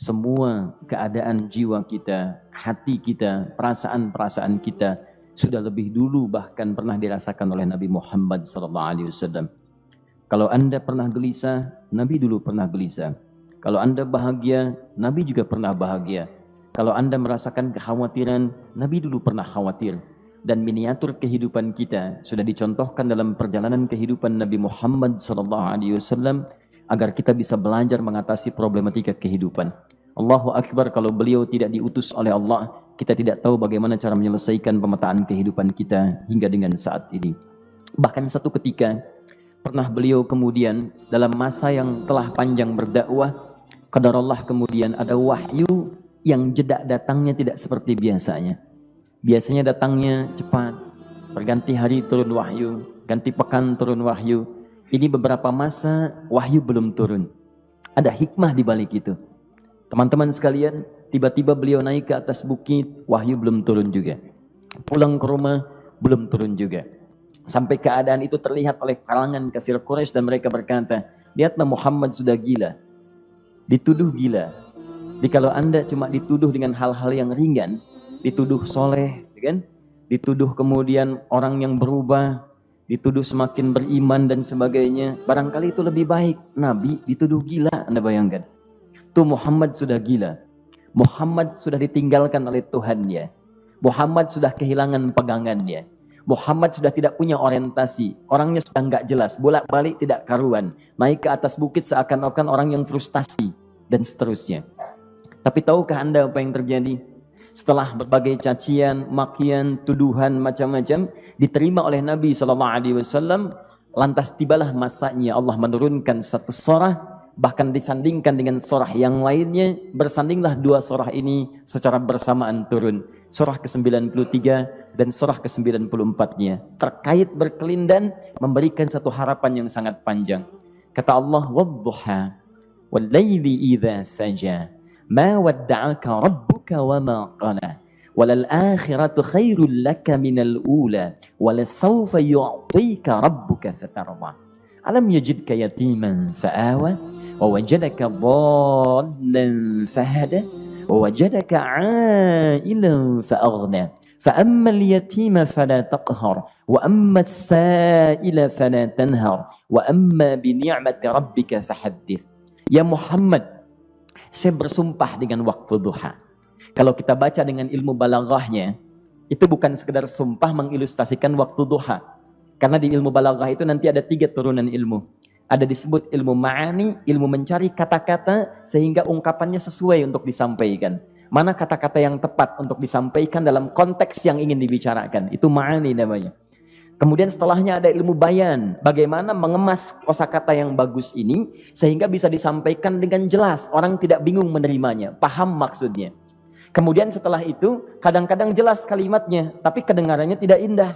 semua keadaan jiwa kita, hati kita, perasaan-perasaan kita sudah lebih dulu bahkan pernah dirasakan oleh Nabi Muhammad SAW. Kalau Anda pernah gelisah, Nabi dulu pernah gelisah. Kalau Anda bahagia, Nabi juga pernah bahagia. Kalau Anda merasakan kekhawatiran, Nabi dulu pernah khawatir. Dan miniatur kehidupan kita sudah dicontohkan dalam perjalanan kehidupan Nabi Muhammad SAW agar kita bisa belajar mengatasi problematika kehidupan. Allahu Akbar, kalau beliau tidak diutus oleh Allah, kita tidak tahu bagaimana cara menyelesaikan pemetaan kehidupan kita hingga dengan saat ini. Bahkan satu ketika, pernah beliau kemudian dalam masa yang telah panjang berdakwah, qadarullah kemudian ada wahyu yang jeda datangnya tidak seperti biasanya. Biasanya datangnya cepat, berganti hari turun wahyu, ganti pekan turun wahyu. Ini beberapa masa wahyu belum turun. Ada hikmah di balik itu. Teman-teman sekalian, tiba-tiba beliau naik ke atas bukit, wahyu belum turun juga. Pulang ke rumah, belum turun juga. Sampai keadaan itu terlihat oleh kalangan kafir Quraisy dan mereka berkata, lihatlah Muhammad sudah gila. Dituduh gila. Jadi kalau Anda cuma dituduh dengan hal-hal yang ringan, dituduh soleh, kan? Dituduh kemudian orang yang berubah, dituduh semakin beriman dan sebagainya, barangkali itu lebih baik. Nabi dituduh gila, Anda bayangkan. Tuh Muhammad sudah gila. Muhammad sudah ditinggalkan oleh Tuhannya. Muhammad sudah kehilangan pegangannya. Muhammad sudah tidak punya orientasi. Orangnya sudah nggak jelas, bolak-balik tidak karuan. Naik ke atas bukit seakan-akan orang yang frustasi dan seterusnya. Tapi tahukah Anda apa yang terjadi? Setelah berbagai cacian, makian, tuduhan macam-macam diterima oleh Nabi SAW, lantas tibalah masanya Allah menurunkan satu surah, bahkan disandingkan dengan surah yang lainnya, bersandinglah dua surah ini secara bersamaan turun. Surah ke-93 dan surah ke-94-nya terkait berkelindan, memberikan satu harapan yang sangat panjang. Kata Allah, "Wadduha wal-laili idza saja, ma wadda'aka rabbuka wa ma qala, walal akhiratu khairul laka minal ula, walasawfa yu'tika rabbuka fatarda. Alam yajidka yatiman fa'awa, wa wajadaka dhallan fahada, wa wajadaka 'ailan fa'aghna. فأما اليتيم فلا تقهر وأما السائل فلا تنهر وأما بنعمة ربك فحدث." Ya Muhammad, saya bersumpah dengan waktu duha. Kalau kita baca dengan ilmu balaghahnya, itu bukan sekedar sumpah mengilustrasikan waktu duha. Karena di ilmu balaghah itu nanti ada 3 turunan ilmu. Ada disebut ilmu ma'ani, ilmu mencari kata-kata sehingga ungkapannya sesuai untuk disampaikan. Mana kata-kata yang tepat untuk disampaikan dalam konteks yang ingin dibicarakan. Itu ma'ani namanya. Kemudian setelahnya ada ilmu bayan. Bagaimana mengemas kosakata yang bagus ini sehingga bisa disampaikan dengan jelas. Orang tidak bingung menerimanya, paham maksudnya. Kemudian setelah itu kadang-kadang jelas kalimatnya, tapi kedengarannya tidak indah.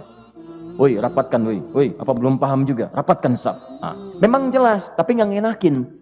Woi, rapatkan woi, apa belum paham juga? Rapatkan saf. Memang jelas, tapi nggak ngenakin.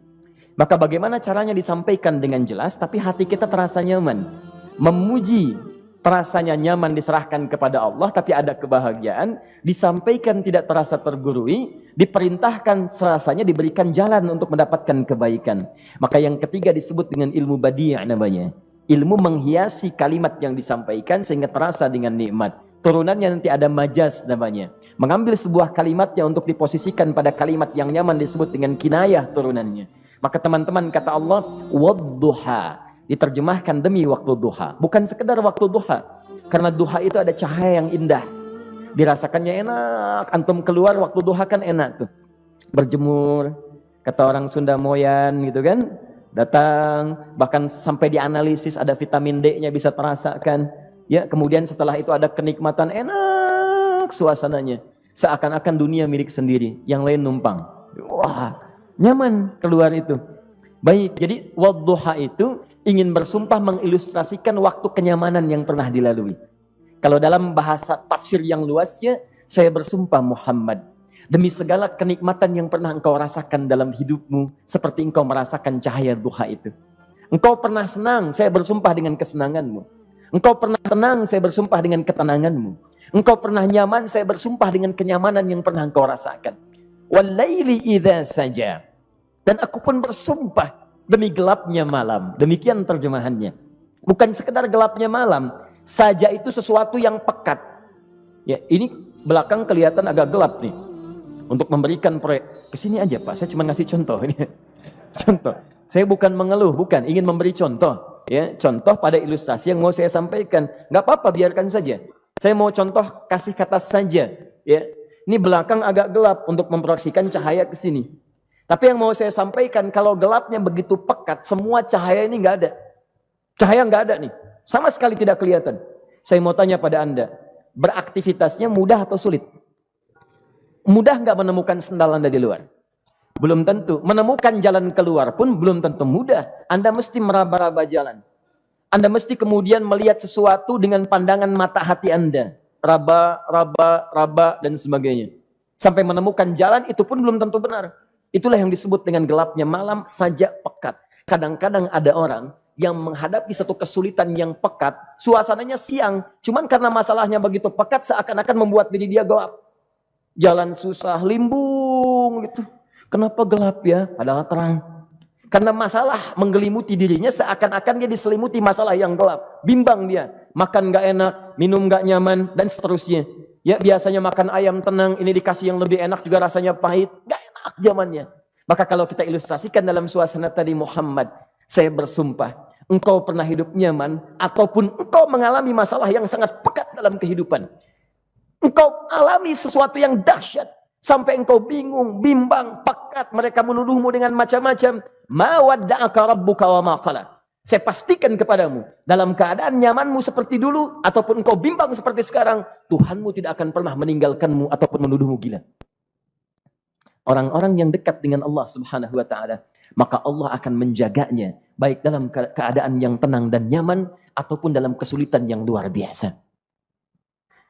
Maka bagaimana caranya disampaikan dengan jelas, tapi hati kita terasa nyaman. Memuji terasanya nyaman diserahkan kepada Allah, tapi ada kebahagiaan, disampaikan tidak terasa tergurui, diperintahkan serasanya diberikan jalan untuk mendapatkan kebaikan. Maka yang ketiga disebut dengan ilmu badi' namanya. Ilmu menghiasi kalimat yang disampaikan sehingga terasa dengan nikmat. Turunannya nanti ada majaz namanya. Mengambil sebuah kalimatnya untuk diposisikan pada kalimat yang nyaman disebut dengan kinayah turunannya. Maka teman-teman kata Allah, wadduha, diterjemahkan demi waktu duha. Bukan sekedar waktu duha. Karena duha itu ada cahaya yang indah. Dirasakannya enak. Antum keluar waktu duha kan enak tuh. Berjemur. Kata orang Sunda moyan gitu kan. Datang. Bahkan sampai dianalisis ada vitamin D-nya bisa terasakan. Ya, kemudian setelah itu ada kenikmatan enak suasananya. Seakan-akan dunia milik sendiri. Yang lain numpang. Wah, nyaman keluar itu. Baik, jadi wadduha itu ingin bersumpah mengilustrasikan waktu kenyamanan yang pernah dilalui. Kalau dalam bahasa tafsir yang luasnya, saya bersumpah Muhammad, demi segala kenikmatan yang pernah engkau rasakan dalam hidupmu, seperti engkau merasakan cahaya duha itu. Engkau pernah senang, saya bersumpah dengan kesenanganmu. Engkau pernah tenang, saya bersumpah dengan ketenanganmu. Engkau pernah nyaman, saya bersumpah dengan kenyamanan yang pernah engkau rasakan. Wal laili idza saja. Dan aku pun bersumpah demi gelapnya malam. Demikian terjemahannya. Bukan sekedar gelapnya malam, saja itu sesuatu yang pekat. Ya, ini belakang kelihatan agak gelap nih. Untuk memberikan proyek, kesini aja Pak, saya cuma ngasih contoh. Contoh, saya bukan mengeluh, bukan, ingin memberi contoh. Ya, contoh pada ilustrasi yang mau saya sampaikan. Nggak apa-apa, biarkan saja. Saya mau contoh kasih kata saja. Ya, ini belakang agak gelap untuk memproyeksikan cahaya ke sini. Tapi yang mau saya sampaikan, kalau gelapnya begitu pekat, semua cahaya ini nggak ada. Cahaya nggak ada nih, sama sekali tidak kelihatan. Saya mau tanya pada Anda, beraktivitasnya mudah atau sulit? Mudah nggak menemukan sendal Anda di luar? Belum tentu. Menemukan jalan keluar pun belum tentu mudah. Anda mesti meraba-raba jalan. Anda mesti kemudian melihat sesuatu dengan pandangan mata hati Anda. Raba, raba, raba, dan sebagainya. Sampai menemukan jalan, itu pun belum tentu benar. Itulah yang disebut dengan gelapnya malam saja pekat. Kadang-kadang ada orang yang menghadapi satu kesulitan yang pekat, suasananya siang, cuman karena masalahnya begitu pekat, seakan-akan membuat diri dia gelap. Jalan susah, limbung gitu. Kenapa gelap ya? Padahal terang. Karena masalah menggelimuti dirinya, seakan-akan dia diselimuti masalah yang gelap. Bimbang dia, makan gak enak, minum gak nyaman, dan seterusnya. Ya, biasanya makan ayam tenang, ini dikasih yang lebih enak juga rasanya pahit, gak enak zamannya. Maka kalau kita ilustrasikan dalam suasana tadi Muhammad, saya bersumpah, engkau pernah hidup nyaman, ataupun engkau mengalami masalah yang sangat pekat dalam kehidupan. Engkau alami sesuatu yang dahsyat, sampai engkau bingung, bimbang, pekat, mereka menuduhmu dengan macam-macam. Ma wadda'aka rabbuka wa ma qala. Saya pastikan kepadamu, dalam keadaan nyamanmu seperti dulu, ataupun engkau bimbang seperti sekarang, Tuhanmu tidak akan pernah meninggalkanmu ataupun menuduhmu gila. Orang-orang yang dekat dengan Allah Subhanahu wa ta'ala, maka Allah akan menjaganya, baik dalam keadaan yang tenang dan nyaman, ataupun dalam kesulitan yang luar biasa.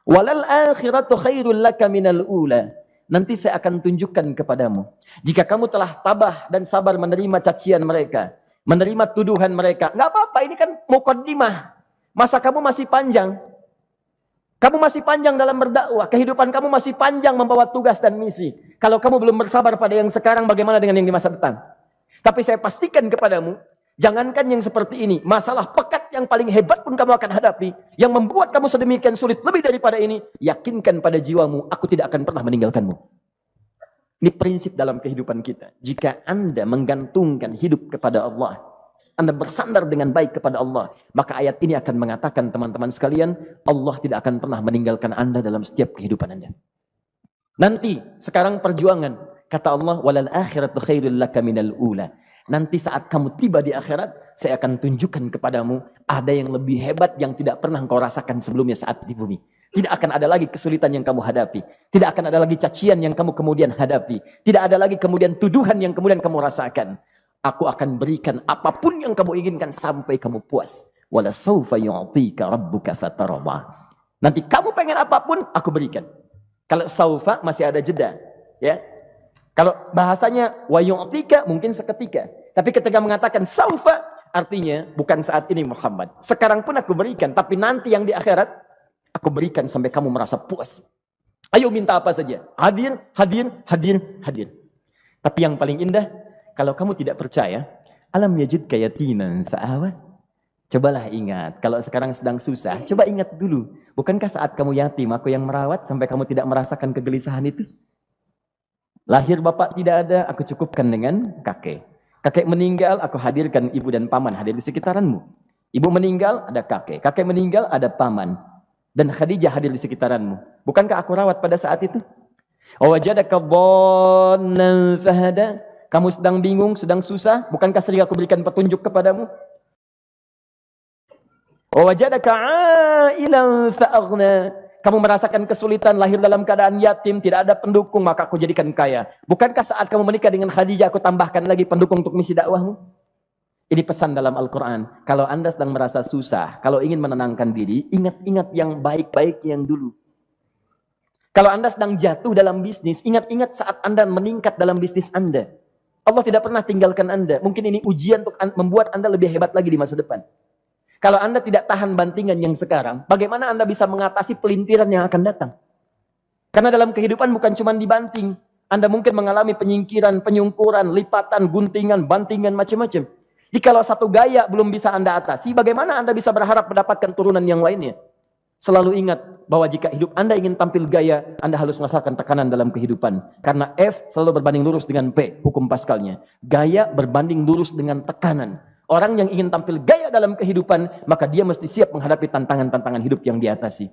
Walal akhiratu khairul laka minal ula. Nanti saya akan tunjukkan kepadamu, jika kamu telah tabah dan sabar menerima cacian mereka, menerima tuduhan mereka, nggak apa-apa, ini kan muqaddimah. Masa kamu masih panjang. Kamu masih panjang dalam berdakwah, kehidupan kamu masih panjang membawa tugas dan misi. Kalau kamu belum bersabar pada yang sekarang, bagaimana dengan yang di masa depan? Tapi saya pastikan kepadamu, jangankan yang seperti ini, masalah pekat yang paling hebat pun kamu akan hadapi, yang membuat kamu sedemikian sulit lebih daripada ini, yakinkan pada jiwamu, aku tidak akan pernah meninggalkanmu. Ini prinsip dalam kehidupan kita. Jika Anda menggantungkan hidup kepada Allah, Anda bersandar dengan baik kepada Allah, maka ayat ini akan mengatakan, teman-teman sekalian, Allah tidak akan pernah meninggalkan Anda dalam setiap kehidupan Anda. Nanti, sekarang perjuangan, kata Allah, walal akhiratu khairul laka minal ula. Nanti saat kamu tiba di akhirat, saya akan tunjukkan kepadamu, ada yang lebih hebat yang tidak pernah engkau rasakan sebelumnya saat di bumi. Tidak akan ada lagi kesulitan yang kamu hadapi. Tidak akan ada lagi cacian yang kamu kemudian hadapi. Tidak ada lagi kemudian tuduhan yang kemudian kamu rasakan. Aku akan berikan apapun yang kamu inginkan sampai kamu puas. Wala sawfa yu'tika rabbuka fatarda. Nanti kamu pengen apapun, aku berikan. Kalau saufa masih ada jeda, ya. Kalau bahasanya wa yu'tika mungkin seketika. Tapi ketika mengatakan saufa, artinya bukan saat ini Muhammad. Sekarang pun aku berikan, tapi nanti yang di akhirat aku berikan sampai kamu merasa puas. Ayo minta apa saja. Hadir, hadir, hadir, hadir. Tapi yang paling indah, kalau kamu tidak percaya, alam yajidka yatiman fa'awa. Cobalah ingat, kalau sekarang sedang susah, coba ingat dulu. Bukankah saat kamu yatim, aku yang merawat sampai kamu tidak merasakan kegelisahan itu? Lahir bapak tidak ada, aku cukupkan dengan kakek. Kakek meninggal, aku hadirkan ibu dan paman hadir di sekitaranmu. Ibu meninggal, ada kakek. Kakek meninggal, ada paman. Dan Khadijah hadir di sekitaranmu. Bukankah aku rawat pada saat itu? Wajadaka dhallan fahada. Kamu sedang bingung, sedang susah, bukankah sering aku berikan petunjuk kepadamu? Wajadaka ailan fa'aghna. Kamu merasakan kesulitan, lahir dalam keadaan yatim, tidak ada pendukung, maka aku jadikan kaya. Bukankah saat kamu menikah dengan Khadijah, aku tambahkan lagi pendukung untuk misi dakwahmu? Ini pesan dalam Al-Quran. Kalau Anda sedang merasa susah, kalau ingin menenangkan diri, ingat-ingat yang baik-baik yang dulu. Kalau Anda sedang jatuh dalam bisnis, ingat-ingat saat Anda meningkat dalam bisnis Anda. Allah tidak pernah tinggalkan Anda. Mungkin ini ujian untuk membuat Anda lebih hebat lagi di masa depan. Kalau Anda tidak tahan bantingan yang sekarang, bagaimana Anda bisa mengatasi pelintiran yang akan datang? Karena dalam kehidupan bukan cuma dibanting. Anda mungkin mengalami penyingkiran, penyungkuran, lipatan, guntingan, bantingan, macam-macam. Jikalau satu gaya belum bisa Anda atasi, bagaimana Anda bisa berharap mendapatkan turunan yang lainnya? Selalu ingat bahwa jika hidup Anda ingin tampil gaya, Anda harus merasakan tekanan dalam kehidupan. Karena F selalu berbanding lurus dengan P, hukum Pascalnya. Gaya berbanding lurus dengan tekanan. Orang yang ingin tampil gaya dalam kehidupan, maka dia mesti siap menghadapi tantangan-tantangan hidup yang diatasi.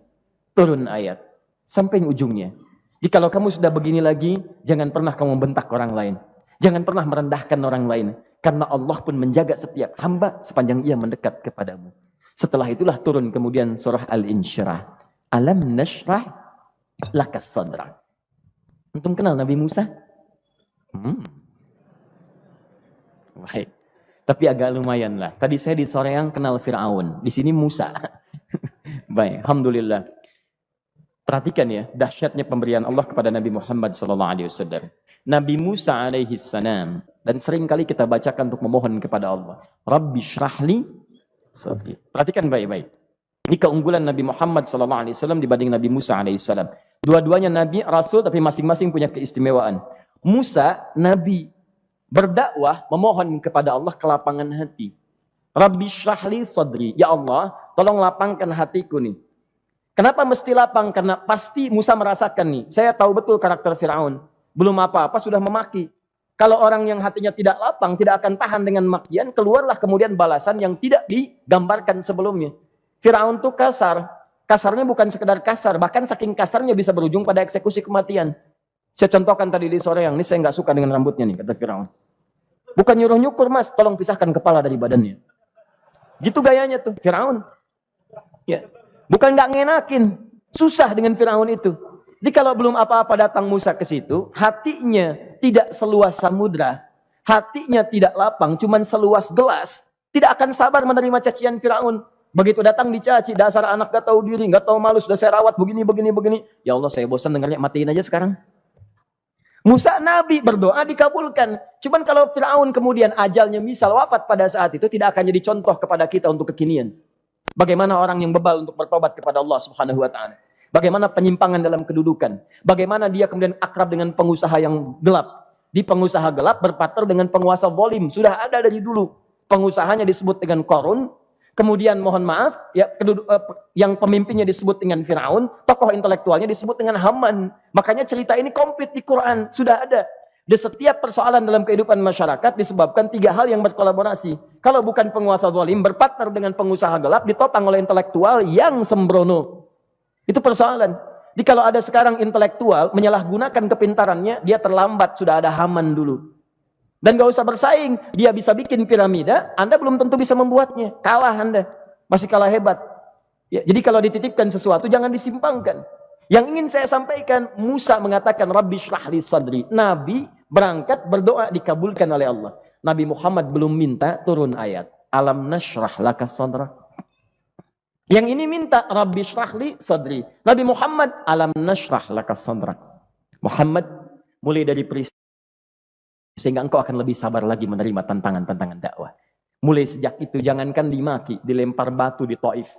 Turun ayat. Sampai ujungnya. Jikalau kamu sudah begini lagi, jangan pernah kamu bentak orang lain. Jangan pernah merendahkan orang lain. Karena Allah pun menjaga setiap hamba sepanjang ia mendekat kepadamu. Setelah itulah turun kemudian surah Al-Insyirah. Alam nashrah laka sadrak. Antum kenal Nabi Musa? Baik. Tapi agak lumayan lah. Tadi saya di Soreang kenal Fir'aun. Di sini Musa. Baik, alhamdulillah. Perhatikan ya, dahsyatnya pemberian Allah kepada Nabi Muhammad SAW. Nabi Musa alaihi salam, dan sering kali kita bacakan untuk memohon kepada Allah. Rabbi syrahli sadri. Perhatikan baik-baik. Ini keunggulan Nabi Muhammad SAW dibanding Nabi Musa alaihissalam. Dua-duanya Nabi, Rasul, tapi masing-masing punya keistimewaan. Musa, Nabi, berdakwah, memohon kepada Allah kelapangan hati. Rabbi syrahli sadri. Ya Allah, tolong lapangkan hatiku nih. Kenapa mesti lapang? Karena pasti Musa merasakan nih. Saya tahu betul karakter Fir'aun. Belum apa-apa sudah memaki. Kalau orang yang hatinya tidak lapang, tidak akan tahan dengan makian, keluarlah kemudian balasan yang tidak digambarkan sebelumnya. Fir'aun itu kasar. Kasarnya bukan sekedar kasar, bahkan saking kasarnya bisa berujung pada eksekusi kematian. Saya contohkan tadi di sore yang ini, saya nggak suka dengan rambutnya nih, kata Fir'aun. Bukan nyuruh-nyukur mas, tolong pisahkan kepala dari badannya. Gitu gayanya tuh, Fir'aun. Ya. Bukan nggak ngenakin, susah dengan Fir'aun itu. Jadi kalau belum apa-apa datang Musa ke situ, hatinya tidak seluas samudra, hatinya tidak lapang, cuman seluas gelas, tidak akan sabar menerima cacian Fir'aun. Begitu datang dicaci, dasar anak gak tahu diri, gak tahu malu, sudah saya rawat begini. Ya Allah, saya bosan dengarnya, matiin aja sekarang. Musa Nabi berdoa dikabulkan. Cuman kalau Fir'aun kemudian ajalnya misal wafat pada saat itu, tidak akan jadi contoh kepada kita untuk kekinian. Bagaimana orang yang bebal untuk bertobat kepada Allah Subhanahu wa Ta'ala. Bagaimana penyimpangan dalam kedudukan. Bagaimana dia kemudian akrab dengan pengusaha yang gelap. Di pengusaha gelap berpartner dengan penguasa zalim. Sudah ada dari dulu. Pengusahanya disebut dengan Qarun. Kemudian mohon maaf, ya, yang pemimpinnya disebut dengan Fir'aun. Tokoh intelektualnya disebut dengan Haman. Makanya cerita ini komplit di Quran. Sudah ada. Di setiap persoalan dalam kehidupan masyarakat disebabkan tiga hal yang berkolaborasi. Kalau bukan penguasa zalim, berpartner dengan pengusaha gelap, ditopang oleh intelektual yang sembrono. Itu persoalan. Jadi kalau ada sekarang intelektual menyalahgunakan kepintarannya, dia terlambat, sudah ada Haman dulu. Dan gak usah bersaing, dia bisa bikin piramida, Anda belum tentu bisa membuatnya. Kalah Anda, masih kalah hebat. Ya, jadi kalau dititipkan sesuatu, jangan disimpangkan. Yang ingin saya sampaikan, Musa mengatakan, Rabbi syrahli sadri. Nabi berangkat berdoa dikabulkan oleh Allah. Nabi Muhammad belum minta turun ayat. Alam nashrah laka sadrak. Yang ini minta Rabbi syrahli sadri. Nabi Muhammad alam nashrah laka sadrak. Muhammad mulai dari peristiwa sehingga engkau akan lebih sabar lagi menerima tantangan-tantangan dakwah. Mulai sejak itu jangankan dimaki, dilempar batu di Taif.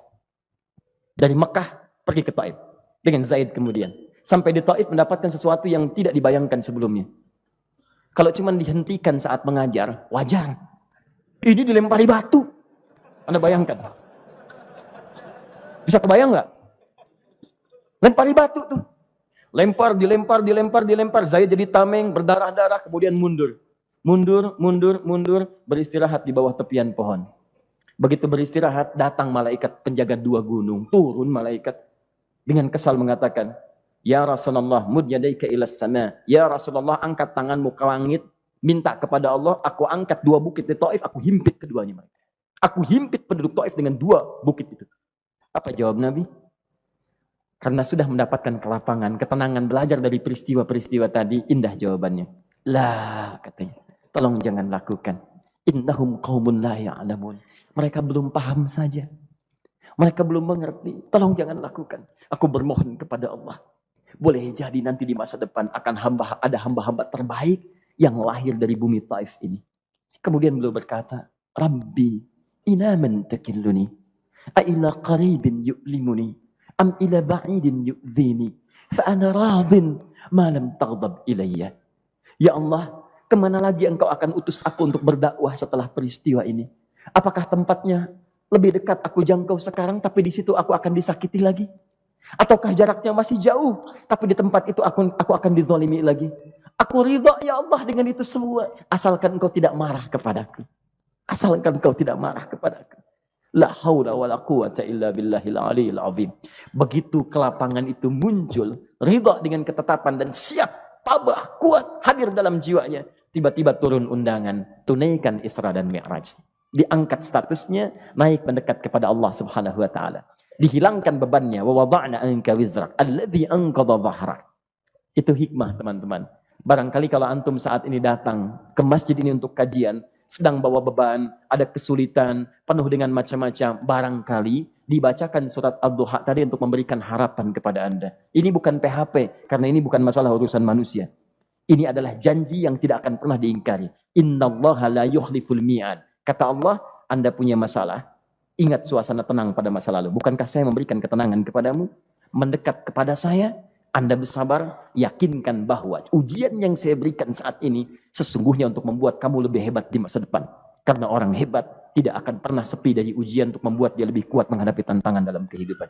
Dari Mekah pergi ke Taif dengan Zaid kemudian. Sampai di Taif mendapatkan sesuatu yang tidak dibayangkan sebelumnya. Kalau cuma dihentikan saat mengajar, wajar. Ini dilempari batu. Anda bayangkan. Bisa kebayang nggak? Lempari batu tuh. Dilempar. Zaid jadi tameng, berdarah-darah, kemudian mundur. Mundur, beristirahat di bawah tepian pohon. Begitu beristirahat, datang malaikat penjaga dua gunung. Turun malaikat dengan kesal mengatakan, Ya Rasulullah, mud yadaika ilas sama. Ya Rasulullah, angkat tanganmu ke langit, minta kepada Allah, aku angkat dua bukit di Taif, aku himpit keduanya. Aku himpit penduduk Taif dengan dua bukit itu. Apa jawab Nabi? Karena sudah mendapatkan kelapangan, ketenangan, belajar dari peristiwa-peristiwa tadi, indah jawabannya. Lah, katanya, tolong jangan lakukan. Innahum qaumun la ya'lamun. Mereka belum paham saja. Mereka belum mengerti. Tolong jangan lakukan. Aku bermohon kepada Allah. Boleh jadi nanti di masa depan akan ada hamba-hamba terbaik yang lahir dari bumi Taif ini. Kemudian beliau berkata, Rabbi, ina man takilluni, a'ila qaribin yu'limuni, am ila ba'idin yu'dhini, fa'ana radin ma lam taghdab ilayya. Ya Allah, kemana lagi engkau akan utus aku untuk berdakwah setelah peristiwa ini? Apakah tempatnya lebih dekat aku jangkau sekarang, tapi di situ aku akan disakiti lagi? Ataukah jaraknya masih jauh, tapi di tempat itu aku akan dizalimi lagi? Aku ridha ya Allah dengan itu semua, asalkan engkau tidak marah kepadaku. Asalkan engkau tidak marah kepadaku. La haula wala quwata illa billahil aliyil azim. Begitu kelapangan itu muncul, ridha dengan ketetapan dan siap, tabah, kuat, hadir dalam jiwanya. Tiba-tiba turun undangan, tunaikan Isra dan Mi'raj. Diangkat statusnya, naik mendekat kepada Allah Subhanahu wa taala. Dihilangkan bebannya, wa wada'na anka wizrak alladzi anqadha dhahrak. Itu hikmah, teman-teman. Barangkali kalau antum saat ini datang ke masjid ini untuk kajian, sedang bawa beban, ada kesulitan, penuh dengan macam-macam, barangkali dibacakan surat Ad-Duha tadi untuk memberikan harapan kepada Anda. Ini bukan PHP, karena ini bukan masalah urusan manusia. Ini adalah janji yang tidak akan pernah diingkari. Innallaha la yukhliful mi'ad. Kata Allah, Anda punya masalah, ingat suasana tenang pada masa lalu. Bukankah saya memberikan ketenangan kepadamu? Mendekat kepada saya, Anda bersabar, yakinkan bahwa ujian yang saya berikan saat ini sesungguhnya untuk membuat kamu lebih hebat di masa depan. Karena orang hebat tidak akan pernah sepi dari ujian untuk membuat dia lebih kuat menghadapi tantangan dalam kehidupan.